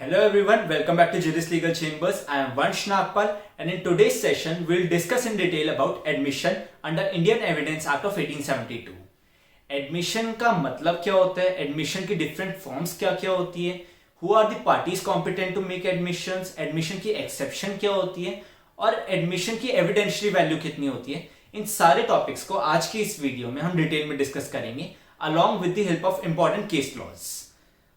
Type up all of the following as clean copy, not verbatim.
Hello everyone, welcome back to Juris Legal Chambers. I am Vansh Nagpal and in today's session we'll discuss in detail about admission under Indian Evidence Act of 1872. Admission का मतलब क्या होता है, admission की different forms क्या क्या होती है, who are the parties competent to make admissions, admission की exception क्या होती है और admission की evidentiary value कितनी होती है, इन सारे topics को आज की इस वीडियो में हम डिटेल में डिस्कस करेंगे along with the help of important case laws.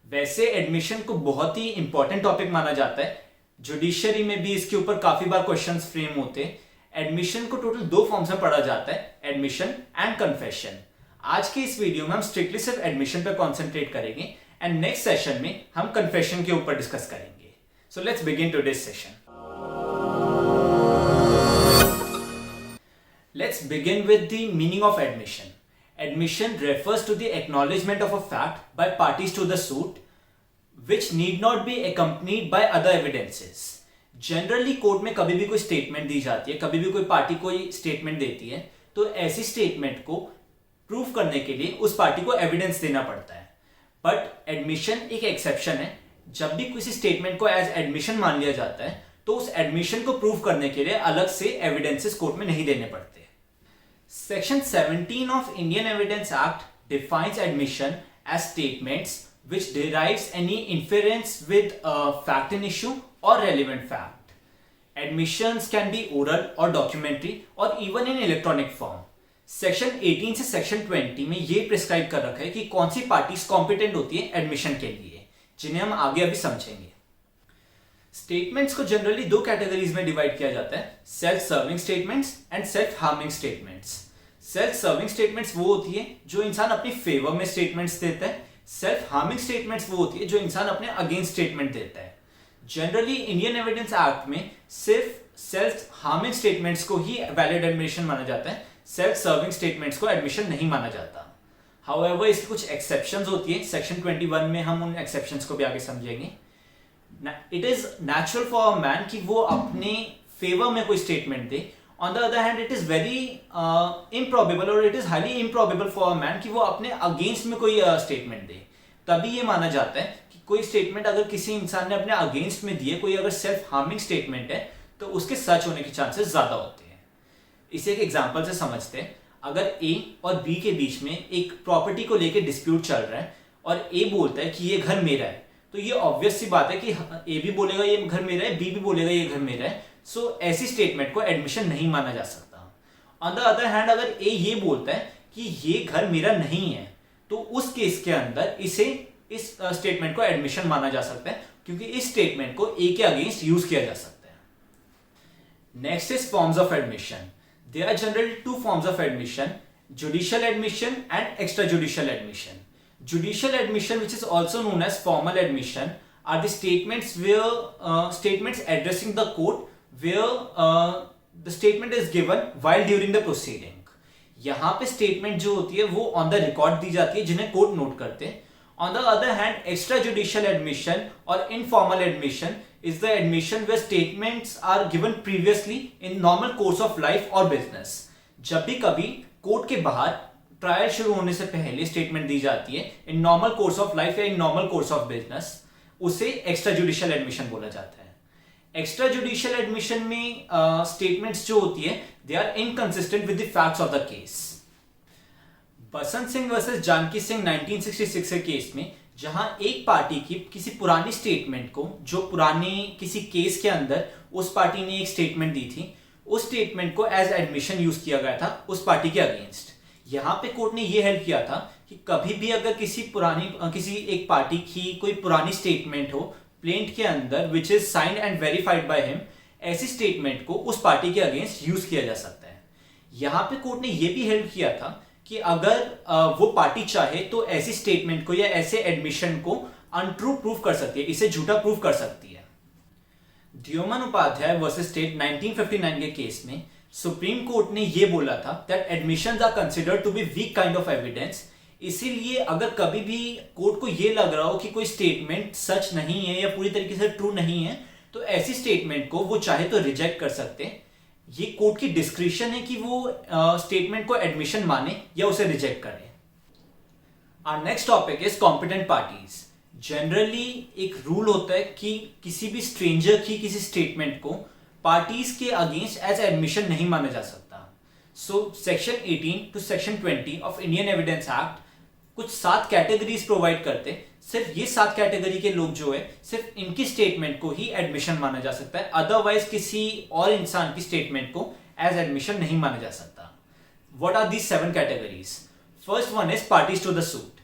वैसे एडमिशन को बहुत ही इंपॉर्टेंट टॉपिक माना जाता है, जुडिशरी में भी इसके ऊपर काफी बार क्वेश्चंस फ्रेम होते हैं। एडमिशन को टोटल दो फॉर्म्स में पढ़ा जाता है, एडमिशन एंड कन्फेशन। आज के इस वीडियो में हम स्ट्रिक्टली सिर्फ एडमिशन पे कॉन्सेंट्रेट करेंगे एंड नेक्स्ट सेशन में हम कन्फेशन के ऊपर डिस्कस करेंगे। So let's begin today's session. Let's begin with the meaning of admission. Admission refers to the acknowledgement of a fact by parties to the suit which need not be accompanied by other evidences. Generally court में कभी भी कोई statement दी जाती है, कभी भी कोई पार्टी कोई स्टेटमेंट देती है, तो ऐसी स्टेटमेंट को प्रूव करने के लिए उस पार्टी को एविडेंस देना पड़ता है. बट एडमिशन एक एक्सेप्शन है. जब भी किसी स्टेटमेंट को एज एडमिशन मान लिया जाता है तो उस एडमिशन को प्रूव करने के लिए अलग से एविडेंसेस कोर्ट में नहीं देने पड़ते. Section 17 of Indian Evidence Act defines admission as statements which derives any inference with a fact in issue or relevant fact. Admissions can be oral or documentary or even in electronic form. Section 18 से Section 20 में ये prescribe कर रखा है कि कौन सी parties competent होती है एडमिशन के लिए, जिन्हें हम आगे अभी समझेंगे. स्टेटमेंट्स को जनरली दो कैटेगरीज में डिवाइड किया जाता है, self serving statements and self harming statements. Self serving statements वो होती है जो इंसान अपनी फेवर में स्टेटमेंट्स देता है. सेल्फ हार्मिंग स्टेटमेंट्स वो होती है जो इंसान अपने अगेंस्ट स्टेटमेंट देता है. जनरली इंडियन एविडेंस एक्ट में सिर्फ सेल्फ हार्मिंग स्टेटमेंट्स को ही वैलिड एडमिशन माना जाता है, सेल्फ सर्विंग स्टेटमेंट्स को एडमिशन नहीं माना जाता. हाउएवर इसकी कुछ एक्सेप्शंस होती है. सेक्शन 21 में हम उन एक्सेप्शंस को भी आगे समझेंगे. It is natural for a man कि वो अपने फेवर में कोई statement they. On the other hand, it is very improbable or it is highly improbable for a man कि वो अपने अगेंस्ट में कोई स्टेटमेंट दे. तभी ये माना जाता है कि कोई स्टेटमेंट अगर किसी इंसान ने अपने अगेंस्ट में दी है, कोई अगर सेल्फ हार्मिंग स्टेटमेंट है, तो उसके सच होने के चांसेस ज्यादा होते हैं. इसे एक एग्जांपल से समझते हैं. अगर ए और बी के बीच में एक प्रॉपर्टी को लेकर डिस्प्यूट चल रहा है और ए बोलता है कि ये घर मेरा है, तो ये ऑब्वियस सी बात है कि ए भी बोलेगा ये घर मेरा है, बी भी बोलेगा ये घर मेरा है. सो ऐसी स्टेटमेंट को एडमिशन नहीं माना जा सकता. ऑन द अदर हैंड अगर ए ये बोलता है कि ये घर मेरा नहीं है, तो उस केस के अंदर इसे इस स्टेटमेंट को एडमिशन माना जा सकता है, क्योंकि इस स्टेटमेंट को ए के अगेंस्ट यूज किया जा सकता है. Next is forms of admission. There are generally two forms of admission, judicial admission and extra judicial admission. Judicial admission, which is also known as formal admission, are the statements where statements addressing the court where the statement is given while during the proceeding. यहाँ पे statement जो होती है वो on the record दी जाती है, जिन्हें court note करते हैं. On the other hand, extrajudicial admission or informal admission is the admission where statements are given previously in normal course of life or business. जब भी कभी court के बाहर ट्रायल शुरू होने से पहले स्टेटमेंट दी जाती है in normal course of life या in normal course of business, उसे एक्स्ट्रा जुडिशियल एडमिशन बोला जाता है. एक्स्ट्रा जुडिशियल एडमिशन में स्टेटमेंट्स जो होती है they are inconsistent with the facts of the case. Basant Singh versus Janaki Singh 1966 के केस में, जहां एक पार्टी की किसी पुरानी स्टेटमेंट को, जो पुरानी किसी केस के अंदर उस पार्टी ने एक स्टेटमेंट दी थी, उस स्टेटमेंट को एज एडमिशन यूज किया गया था उस पार्टी के अगेंस्ट. यहां पे कोर्ट ने ये हेल्प किया था कि कभी भी अगर किसी एक पार्टी की कोई पुरानी स्टेटमेंट हो प्लेंट के अंदर which is signed and verified by him, ऐसी स्टेटमेंट को उस पार्टी के अगेंस्ट यूज किया जा सकता है. यहां पे कोर्ट ने ये भी हेल्प किया था कि अगर वो पार्टी चाहे तो ऐसी स्टेटमेंट को या ऐसे एडमिशन को अनट्रू प्रूव कर सकती है, इसे झूठा प्रूव कर सकती है. ड्योमन उपाध्याय वर्सेस स्टेट 1959 के केस में सुप्रीम कोर्ट ने यह बोला था that admissions are considered to be weak kind of evidence. इसीलिए अगर कभी भी कोर्ट को यह लग रहा हो कि कोई स्टेटमेंट सच नहीं है या पूरी तरीके से ट्रू नहीं है, तो ऐसी स्टेटमेंट को वो चाहे तो रिजेक्ट कर सकते हैं. ये कोर्ट की डिस्क्रिप्शन है कि वो स्टेटमेंट को एडमिशन माने या उसे रिजेक्ट करे. Our next topic is competent parties. Generally एक रूल होता है कि किसी भी स्ट्रेंजर की किसी स्टेटमेंट को पार्टीज के अगेंस्ट एज एडमिशन नहीं माना जा सकता। So section 18 to section 20 of Indian evidence act कुछ 7 कैटेगरीज प्रोवाइड करते हैं। सिर्फ ये 7 कैटेगरी के लोग जो है सिर्फ इनकी स्टेटमेंट को ही एडमिशन माना जा सकता है, अदरवाइज किसी और इंसान की स्टेटमेंट को एज एडमिशन नहीं माना जा सकता। What are these 7 categories? First one is parties to the suit.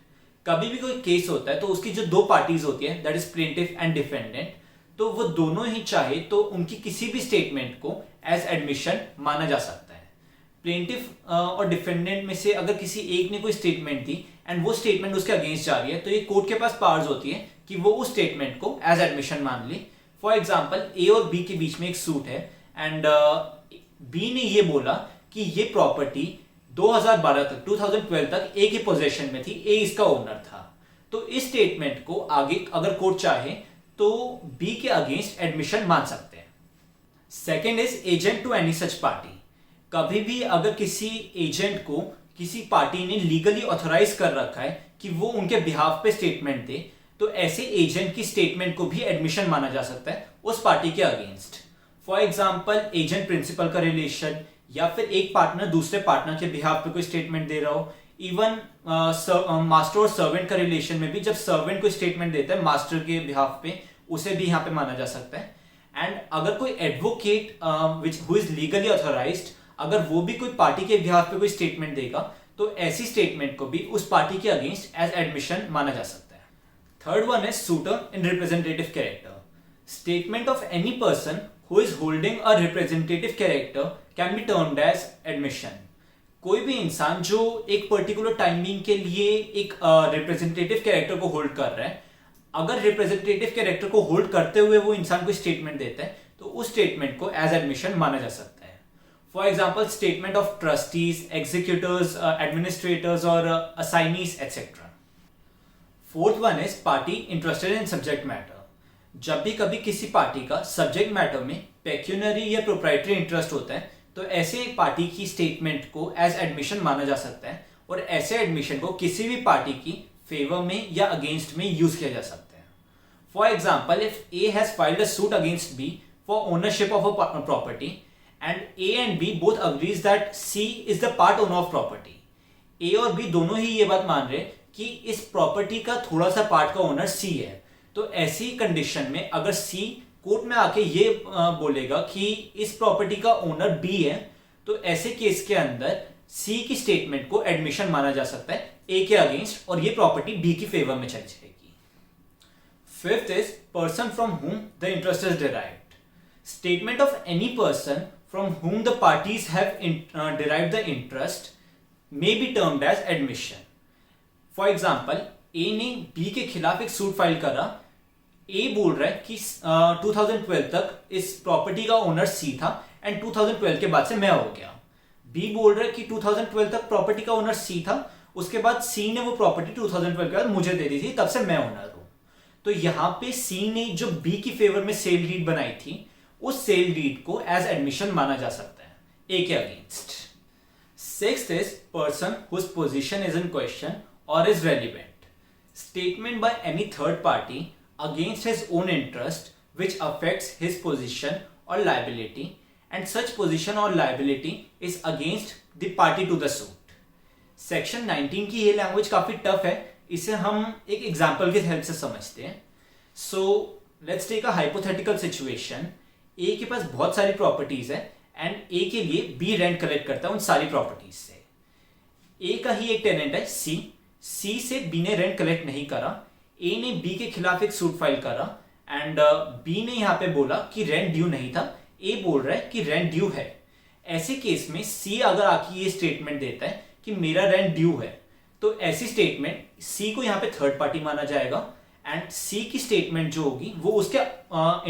कभी भी कोई केस होता है तो उसकी जो 2 पार्टीज होती है, that is plaintiff and defendant, तो वो दोनों ही चाहे तो उनकी किसी भी स्टेटमेंट को एज एडमिशन माना जा सकता है। प्लेंटिफ और डिफेंडेंट में से अगर किसी एक ने कोई स्टेटमेंट दी एंड वो स्टेटमेंट उसके अगेंस्ट जा रही है, तो ये कोर्ट के पास पावर्स होती है कि वो उस स्टेटमेंट को एज एडमिशन मान ले। फॉर एग्जाम्पल, ए और बी के बीच में एक सूट है एंड बी ने ये बोला कि ये प्रॉपर्टी 2012 तक 2012 तक ए के पोजेशन में थी, ए इसका ओनर था। तो इस स्टेटमेंट को आगे अगर कोर्ट चाहे तो बी के अगेंस्ट एडमिशन मान सकते हैं। Second is agent to any such party. कभी भी अगर किसी एजेंट को किसी पार्टी ने लीगली ऑथराइज कर रखा है कि वो उनके बिहाफ पे स्टेटमेंट दे, तो ऐसे एजेंट की स्टेटमेंट को भी एडमिशन माना जा सकता है उस पार्टी के against. For example, agent principal का रिलेशन, या फिर एक पार्टनर दूसरे पार्टनर के बिहाफ पे कोई स्टेटमेंट दे रहा हो। इवन मास्टर और सर्वेंट का रिलेशन में भी जब सर्वेंट कोई स्टेटमेंट देता है मास्टर के बिहाफ पे, उसे भी यहाँ पे माना जा सकता है। एंड अगर कोई advocate which who is legally authorised, अगर वो भी कोई पार्टी के बिहाफ पे कोई स्टेटमेंट देगा, तो ऐसी स्टेटमेंट को भी उस पार्टी के अगेंस्ट एज एडमिशन माना जा सकता है। Third one is sweater in representative character. Statement of any person who is holding a representative character can be termed as admission। कोई भी इंसान जो एक पर्टिकुलर टाइमिंग के लिए एक रिप्रेजेंटेटिव कैरेक्टर को होल्ड कर रहा है, अगर रिप्रेजेंटेटिव कैरेक्टर को होल्ड करते हुए वो इंसान को स्टेटमेंट देता है, तो उस स्टेटमेंट को एज एडमिशन माना जा सकता है। For example, statement of trustees, executives, administrators और assignees etcetera. Fourth one is party interested in subject matter. जब भी कभी किसी पार्टी का सब्जेक्ट मैटर में पेक्यूनरी या प्रोप्राइटरी इंटरेस्ट होता है, तो ऐसे एक पार्टी की स्टेटमेंट को एज एडमिशन माना जा सकता है, और ऐसे एडमिशन को किसी भी पार्टी की फेवर में या अगेंस्ट में यूज किया जा सकता है। For example, if A has filed a suit against B for ownership of a property and A and B both agrees that C is the part owner of property. A और B दोनों ही ये बात मान रहे कि इस property का थोड़ा सा पार्ट का ओनर सी है, तो ऐसी कंडीशन में अगर सी कोर्ट में आके ये बोलेगा कि इस प्रॉपर्टी का ओनर बी है, तो ऐसे केस के अंदर सी की स्टेटमेंट को एडमिशन माना जा सकता है ए के अगेंस्ट, और ये प्रॉपर्टी बी की फेवर में चली जाएगी। Fifth is person from whom the interest is derived। Statement of any person from whom the parties have derived the interest may be termed as admission। For example, ए ने B के खिलाफ एक suit file करा। ए बोल रहा है कि 2012 तक इस प्रॉपर्टी का ओनर सी था एंड 2012 के बाद से मैं हो गया। बी बोल रहा है कि 2012 तक प्रॉपर्टी का ओनर सी था, उसके बाद सी ने वो प्रॉपर्टी 2012 के बाद मुझे दे दी थी, तब से मैं ओनर हूं। तो यहां पे सी ने जो बी की फेवर में सेल डीड बनाई थी, उस सेल डीड को एज एडमिशन माना जा सकता है ए के against. Sixth is person whose position is in question और is relevant. Statement by any third party against his own interest which affects his position or liability, and such position or liability is against the party to the suit। Section 19 की ये language काफी tough है, इसे हम एक example की help से समझते हैं। So let's take a hypothetical situation. A के पास बहुत सारी प्रॉपर्टीज है एंड ए के लिए बी रेंट कलेक्ट करता है उन सारी प्रॉपर्टीज से। ए का ही एक टेनेंट है सी से बी ने रेंट कलेक्ट नहीं करा। ए ने बी के खिलाफ एक सूट फाइल करा एंड बी ने यहां पे बोला कि रेंट ड्यू नहीं था, ए बोल रहा है कि रेंट ड्यू है। ऐसे केस में सी अगर आके ये स्टेटमेंट देता है कि मेरा रेंट ड्यू है, तो ऐसी स्टेटमेंट सी को यहां पे थर्ड पार्टी माना जाएगा एंड सी की स्टेटमेंट जो होगी वो उसके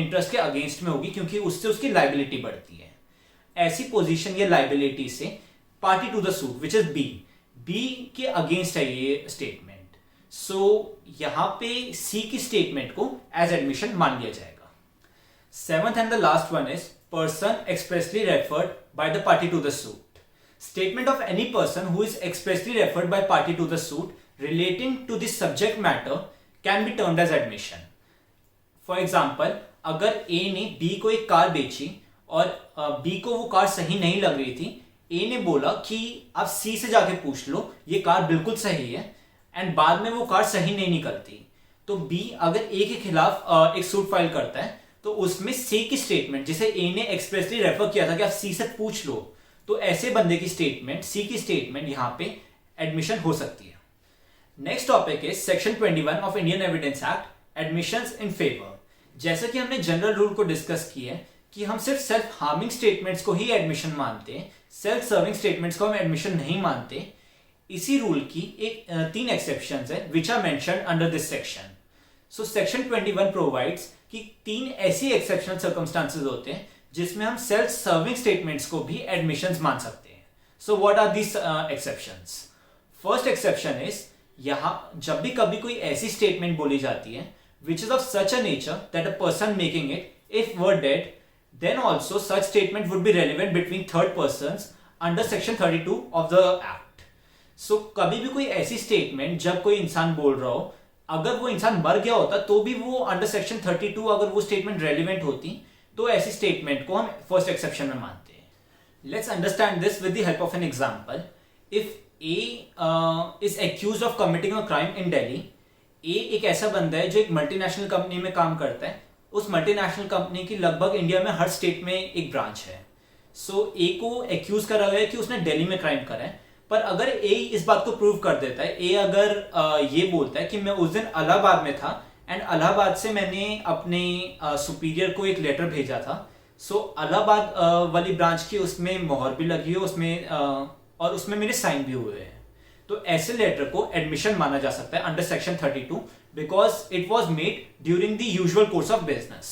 इंटरेस्ट के अगेंस्ट में होगी, क्योंकि उससे उसकी लाइबिलिटी बढ़ती है। ऐसी पोजीशन या लाइबिलिटी से party to the suit which is be के अगेंस्ट है ये स्टेटमेंट। सो यहां पे सी की स्टेटमेंट को एज एडमिशन मान लिया जाएगा। Seventh and the last one is person expressly referred by the party to the suit. Statement of any person who is expressly referred by party to the suit relating to the subject matter can be termed as admission. For example, अगर A ने B को एक car बेची और B को वो car सही नहीं लग रही थी, ए ने बोला कि आप सी से जाके पूछ लो, ये कार बिल्कुल सही है, एंड बाद में वो कार सही नहीं निकलती, तो बी अगर ए के खिलाफ एक सूट फाइल करता है, तो उसमें सी की स्टेटमेंट, जिसे ए ने एक्सप्रेसली रेफर किया था कि आप सी से पूछ लो, तो ऐसे बंदे की स्टेटमेंट, सी की स्टेटमेंट यहां पे एडमिशन हो सकती है. Next topic is section 21 of Indian evidence act, admissions in favour. जैसे कि हमने जनरल रूल को डिस्कस किया है कि हम सिर्फ सेल्फ हार्मिंग स्टेटमेंट्स को ही एडमिशन मानते हैं, सेल्फ सर्विंग स्टेटमेंट्स को हम एडमिशन नहीं मानते. इसी रूल की एक 3 एक्सेप्शंस है which are mentioned under this section. So section 21 provides कि 3 ऐसी एक्सेप्शनल सर्कमस्टांसेस होते हैं जिसमें हम सेल्फ सर्विंग स्टेटमेंट्स को भी एडमिशंस मान सकते हैं. So what are these exceptions? First exception is, यहां जब भी कभी कोई ऐसी स्टेटमेंट बोली जाती है which is of such a nature that a person making it, if were dead, then also such statement would be relevant between third persons under section 32 of the act. So कभी भी कोई ऐसी statement जब कोई इंसान बोल रहा हो, अगर वो इंसान मर गया होता तो भी वो अंडर सेक्शन 32 अगर वो स्टेटमेंट रेलिवेंट होती, तो ऐसी स्टेटमेंट को हम फर्स्ट एक्सेप्शन में मानते हैं. Let's understand this with the help of an example. If A is accused of committing a crime in Delhi, A एक ऐसा बंदा है जो एक मल्टीनेशनल कंपनी में काम करता है. उस मल्टीनेशनल कंपनी की लगभग इंडिया में हर स्टेट में एक ब्रांच है. सो ए को एक्यूज करा गया है कि उसने दिल्ली में क्राइम करा है. पर अगर ए इस बात को प्रूव कर देता है, ए अगर ये बोलता है कि मैं उस दिन इलाहाबाद में था एंड इलाहाबाद से मैंने अपने सुपीरियर को एक लेटर भेजा था, सो इलाहाबाद वाली ब्रांच की उसमें मोहर भी लगी है उसमें, और उसमें मेरे साइन भी हुए हैं, तो ऐसे लेटर को एडमिशन माना जा सकता है under section 32 because it was made during the usual course of business.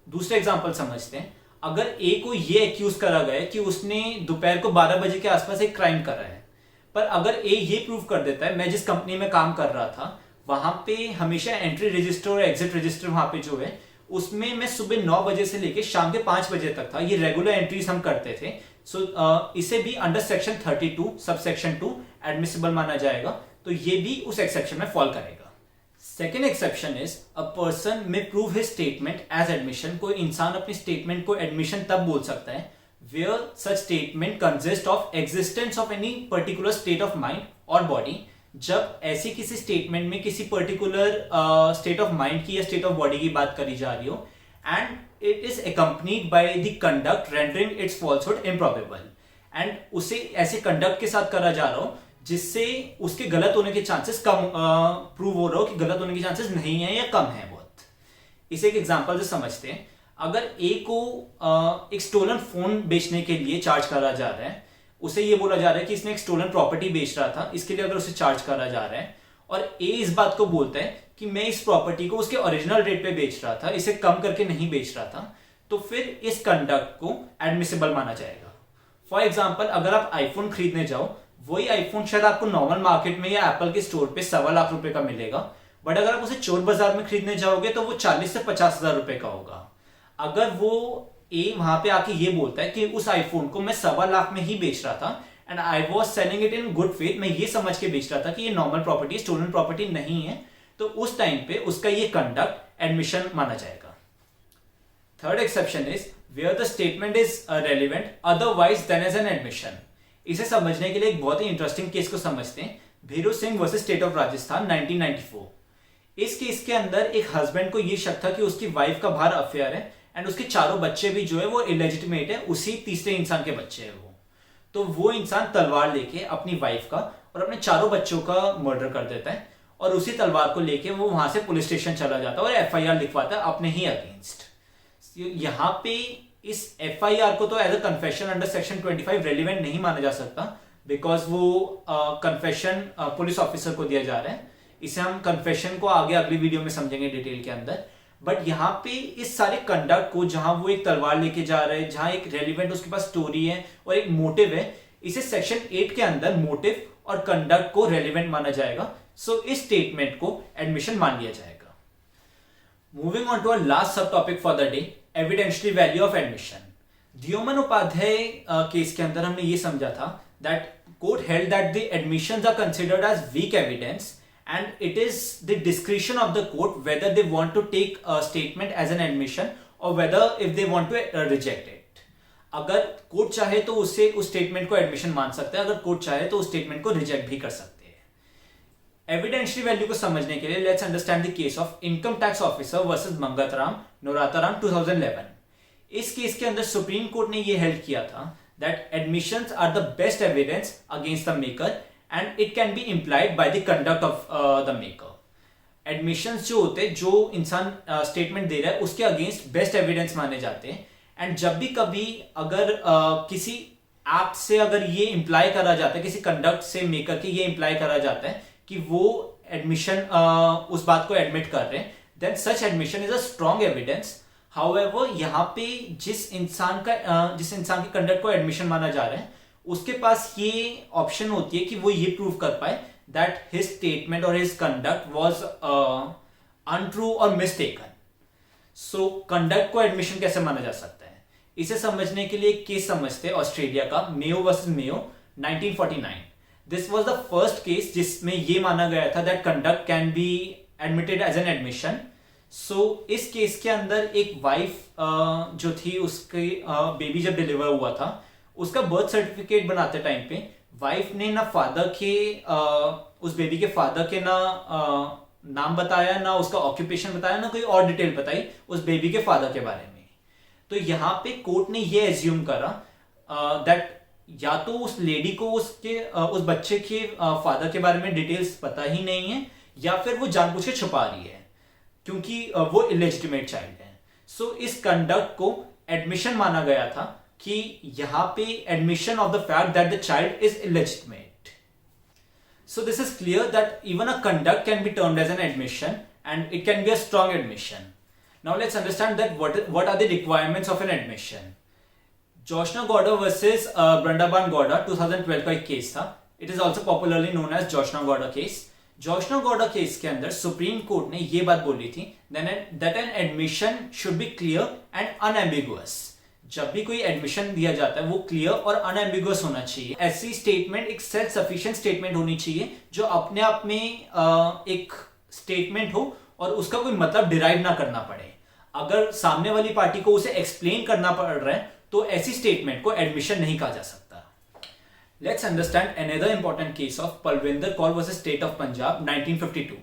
दूसरा एग्जांपल समझते हैं. अगर ए को ये एक्यूज करा गया कि उसने दोपहर को 12 बजे के आसपास एक क्राइम करा है, पर अगर ए ये प्रूव कर देता है मैं जिस कंपनी में काम कर रहा था वहां पे हमेशा एंट्री रजिस्टर और एग्जिट रजिस्टर वहां पे जो है उसमें मैं सुबह 9 बजे से लेकर शाम के 5 बजे तक था, ये रेगुलर एंट्रीज हम करते थे, सो इसे भी under section 32 sub section 2 admissible माना जाएगा, तो ये भी उस एक्सेप्शन में फॉल करेगा. Second exception is, a person may prove his statement as admission. कोई इंसान अपनी स्टेटमेंट को एडमिशन तब बोल सकता है where such statement consist of existence of any particular state of mind और बॉडी. जब ऐसी किसी स्टेटमेंट में किसी पर्टिकुलर स्टेट ऑफ माइंड की या स्टेट ऑफ बॉडी की बात करी जा रही हो and it is accompanied by the conduct rendering its falsehood improbable, and उसे ऐसे कंडक्ट के साथ करा जा रहा हो जिससे उसके गलत होने के चांसेस कम प्रूव हो रहा हो कि गलत होने के चांसेस नहीं है या कम है बहुत. इसे एक एग्जांपल से समझते हैं. अगर ए को एक स्टोलन फोन बेचने के लिए चार्ज करा जा रहा है, उसे ये बोला जा रहा है कि इसने एक स्टोलन प्रॉपर्टी बेच रहा था, इसके लिए अगर उसे चार्ज करा जा रहा है, और ए इस बात को बोलता है कि मैं इस प्रॉपर्टी को उसके ओरिजिनल रेट पे बेच रहा था, इसे कम करके नहीं बेच रहा था, तो फिर इस कंडक्ट को एडमिसिबल माना जाएगा. फॉर एग्जांपल, अगर आप आईफोन खरीदने जाओ, वही आईफोन शायद आपको नॉर्मल मार्केट में या एप्पल के स्टोर पे 1.25 लाख रुपए का मिलेगा, बट अगर आप उसे चोर बाजार में खरीदने जाओगे तो वो 40 से 50 हजार रुपए का होगा. अगर वो ए वहां पे आके ये बोलता है कि उस आईफोन को मैं 1.25 लाख में ही बेच रहा था and I was selling it in good faith, मैं ये समझ के बेच रहा था कि ये नॉर्मल प्रॉपर्टी स्टोलन प्रॉपर्टी नहीं है, तो उस टाइम पे उसका ये कंडक्ट एडमिशन माना जाएगा. Third exception is where the statement is relevant otherwise than as an admission. इसे समझने के लिए एक बहुत ही इंटरेस्टिंग केस को समझते हैं. Bhiru Singh versus state of Rajasthan 1994. इस केस के अंदर एक हस्बैंड को यह शक था कि उसकी वाइफ का बाहर अफेयर है एंड उसके चारों बच्चे भी जो है वो इलेजिटिमेट है, उसी तीसरे इंसान के बच्चे हैं वो. तो वो इंसान तलवार लेके अपनी वाइफ का और अपने चारों बच्चों का मर्डर कर देता है और उसी तलवार को लेके वो वहां से पुलिस स्टेशन चला जाता है और एफआईआर लिखवाता है अपने ही अगेंस्ट. यहाँ पे इस एफआईआर को तो as a confession under section 25 relevant नहीं माना जा सकता बिकॉज वो कन्फेशन पुलिस ऑफिसर को दिया जा रहा है. इसे हम कन्फेशन को आगे अगली वीडियो में समझेंगे डिटेल के अंदर. बट यहाँ पे इस सारे कंडक्ट को, जहां वो एक तलवार लेके जा रहे हैं, जहां एक रेलिवेंट उसके पास स्टोरी है और एक मोटिव है, इसे सेक्शन 8 के अंदर मोटिव और कंडक्ट को रेलिवेंट माना जाएगा. सो इस स्टेटमेंट को एडमिशन मान लिया जाएगा. Moving on to a last sub topic for the day, evidentiary value of admission. Deoman Upadhyaya case के अंदर हमने ये समझा था that court held that the admissions are considered as weak evidence and it is the discretion of the court whether they want to take a statement as an admission or whether if they want to reject it. अगर court चाहे तो उसे उस statement को admission मान सकते हैं, अगर कोर्ट चाहे तो उस स्टेटमेंट को रिजेक्ट भी कर सकते हैं। एविडेंशियरी वैल्यू को समझने के लिए let's understand the case of income tax officer versus Mangatram Norataram 2011। इस केस के अंदर सुप्रीम कोर्ट ने यह हेल्ड किया था that admissions are the best evidence against the maker and it can be implied by the conduct of the maker. Admissions जो होते हैं, जो इंसान स्टेटमेंट दे रहा है उसके अगेंस्ट बेस्ट एविडेंस माने जाते हैं। एंड जब भी कभी अगर किसी एक्ट से अगर ये इंप्लाई करा जाता है, किसी कंडक्ट से मेकर के ये इंप्लाई करा जाता है कि वो एडमिशन उस बात को एडमिट कर रहे हैं, then such admission is a strong evidence. However यहाँ पे जिस इंसान की कंडक्ट को एडमिशन माना जा रहा है उसके पास ये ऑप्शन होती है कि वो ये प्रूव कर पाए दैट हिज स्टेटमेंट और हिज कंडक्ट वाज अनट्रू और मिस्टेकन। सो कंडक्ट को एडमिशन कैसे माना जा सकता है, इसे समझने के लिए एक केस समझते हैं ऑस्ट्रेलिया का, Mayo versus Mayo 1949। This was the first case जिसमें ये माना गया था that conduct can be admitted as an admission. So इस केस के अंदर एक वाइफ जो थी, उसके बेबी जब डिलीवर हुआ था, उसका बर्थ सर्टिफिकेट बनाते टाइम पे वाइफ ने ना फादर के उस बेबी के फादर के ना नाम बताया, ना उसका ऑक्यूपेशन बताया, ना कोई और डिटेल बताई उस बेबी के फादर के बारे में। तो यहाँ पे कोर्ट ने ये एज्यूम करा दैट या तो उस लेडी को उस बच्चे के फादर के बारे में डिटेल्स पता ही नहीं है, या फिर वो जानबूझ के छुपा रही है क्योंकि वो इलेजिटिमेट चाइल्ड है। सो इस कंडक्ट को एडमिशन माना गया था कि यहाँ पे admission of the fact that the child is illegitimate. So this is clear that even a conduct can be termed as an admission and it can be a strong admission. Now let's understand that what are the requirements of an admission. Joshna Gowda versus Brandaban Gowda 2012 का एक case था। It is also popularly known as Joshna Gowda case. Joshna Gowda case के अंदर supreme court ने ये बात बोली थी that an admission should be clear and unambiguous. जब भी कोई एडमिशन दिया जाता है वो क्लियर और अनएम्बिगुअस होना चाहिए। ऐसी स्टेटमेंट एक सेल्फ सफिशिएंट स्टेटमेंट होनी चाहिए जो अपने आप में एक स्टेटमेंट हो और उसका कोई मतलब डिराइव ना करना पड़े। अगर सामने वाली पार्टी को उसे एक्सप्लेन करना पड़ रहा है तो ऐसी स्टेटमेंट को एडमिशन नहीं कहा जा सकता। Let's understand another important case of Palvinder Kaur versus state of Punjab 1952।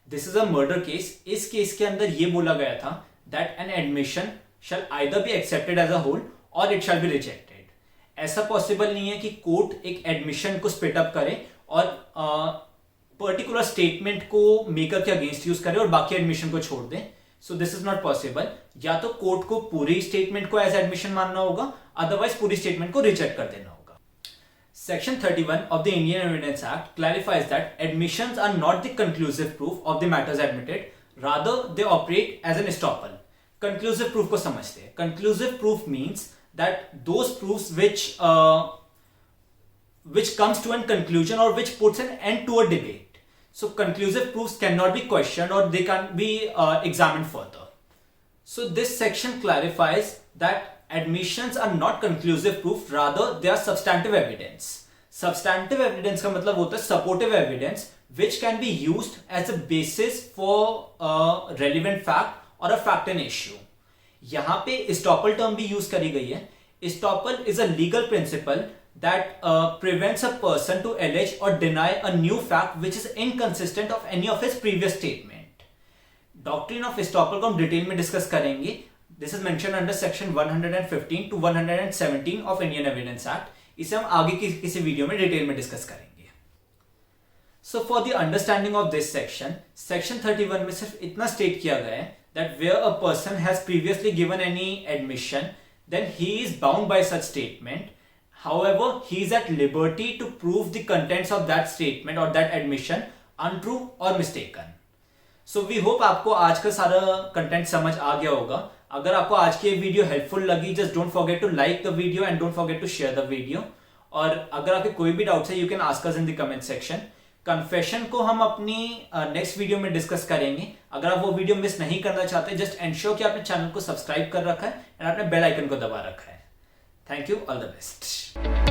This is a murder case. इस केस के अंदर ये बोला गया था that an admission shall either be accepted as a whole or it shall be rejected. ऐसा पॉसिबल नहीं है कि कोर्ट एक एडमिशन को स्प्लिट अप करे और पर्टिकुलर स्टेटमेंट को मेकर के अगेंस्ट यूज करे और बाकी एडमिशन को छोड़ दे। So this is not possible. या तो कोर्ट को पूरी स्टेटमेंट को एज एडमिशन मानना होगा, अदरवाइज पूरी स्टेटमेंट को रिजेक्ट कर देना होगा। Section 31 of the Indian Evidence Act clarifies that admissions are not the conclusive proof of the matters admitted, rather they operate as an estoppel. Conclusive proof को समझते हैं। Conclusive proof means that those proofs which comes to an conclusion or which puts an end to a debate. So conclusive proofs cannot be questioned or they can't be examined further. So this section clarifies that admissions are not conclusive proof, rather they are substantive evidence. Substantive evidence का मतलब होता है supportive evidence which can be used as a basis for a relevant fact और a fact and issue. यहां पे estoppel term भी use करी गई है। estoppel is a legal principle that prevents a person to allege or deny a new fact which is inconsistent of any of his previous statement. Doctrine of estoppel को हम detail में discuss करेंगे। This is mentioned under section 115 to 117 of Indian Evidence Act. इसे हम आगे की किसी video में डिटेल में डिस्कस करेंगे। So for the understanding of this section, section 31 में सिर्फ इतना स्टेट किया गया है that where a person has previously given any admission, then he is bound by such statement. However, he is at liberty to prove the contents of that statement or that admission untrue or mistaken. So we hope आपको आज का सारा content समझ आ गया होगा। अगर आपको आज की ये वीडियो हेल्पफुल लगी, just don't forget to like the video and don't forget to share the video. और अगर आपके कोई भी डाउट्स है, you can ask us in the comment section. Confession को हम अपनी नेक्स्ट वीडियो में डिस्कस करेंगे। अगर आप वो वीडियो मिस नहीं करना चाहते, जस्ट एंश्योर कि आपने चैनल को सब्सक्राइब कर रखा है एंड आपने बेल आइकन को दबा रखा है। Thank you, all the best.